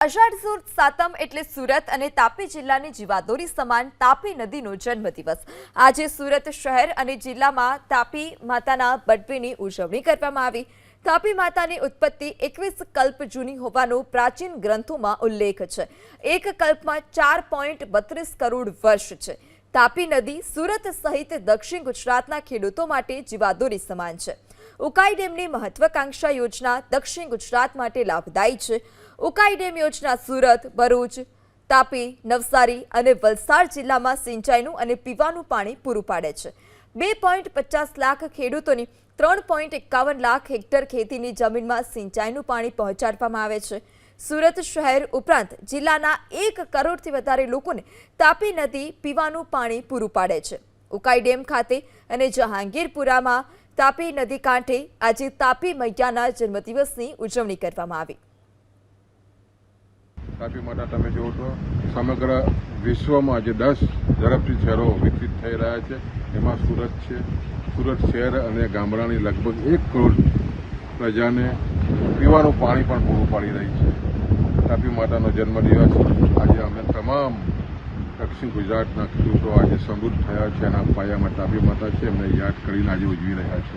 અષાઢ સુદ સાતમ એટલે સુરત અને તાપી જિલ્લાની જીવાદોરી સમાન તાપી નદીનો જન્મદિવસ। આજે સુરત શહેર અને જિલ્લામાં તાપી માતાના બર્થડેની ઉજવણી કરવામાં આવી। તાપી માતાની ઉત્પત્તિ 21 કલ્પ જૂની હોવાનો પ્રાચીન ગ્રંથોમાં ઉલ્લેખ છે। એક કલ્પમાં 4.32 કરોડ વર્ષ છે। તાપી નદી સુરત સહિત દક્ષિણ ગુજરાતના ખેડૂતો માટે જીવાદોરી સમાન છે। ઉકાઈ ડેમની મહત્વાકાંક્ષા યોજના દક્ષિણ ગુજરાત માટે લાભદાયી છે। ઉકાઈ ડેમ યોજના સુરત, ભરૂચ, તાપી, નવસારી અને વલસાડ જિલ્લામાં સિંચાઈનું અને પીવાનું પાણી પૂરું પાડે છે। 2.50 લાખ ખેડૂતોની 3.51 લાખ હેક્ટર ખેતીની જમીનમાં સિંચાઈનું પાણી પહોંચાડવામાં આવે છે। સુરત શહેર ઉપરાંત જિલ્લાના 1 કરોડથી વધારે લોકોને તાપી નદી પીવાનું પાણી પૂરું પાડે છે। ઉકાઈ ડેમ ખાતે અને જહાંગીરપુરામાં તાપી નદી કાંઠે આજે તાપી મૈયાના જન્મદિવસની ઉજવણી કરવામાં આવી। તાપી માતા તમે જુઓ તો સમગ્ર વિશ્વમાં આજે 10 ઝડપથી શહેરો વિકસિત થઈ રહ્યા છે। એમાં સુરત છે। સુરત શહેર અને ગામડાની લગભગ 1 કરોડ પ્રજાને પીવાનું પાણી પણ પૂરું પાડી રહી છે। તાપી માતાનો જન્મદિવસ આજે અમે તમામ દક્ષિણ ગુજરાતના ખેડૂતો આજે સમૃદ્ધ થયા છે, એના પાયામાં તાપી માતા છે, એમને યાદ કરીને આજે ઉજવી રહ્યા છે।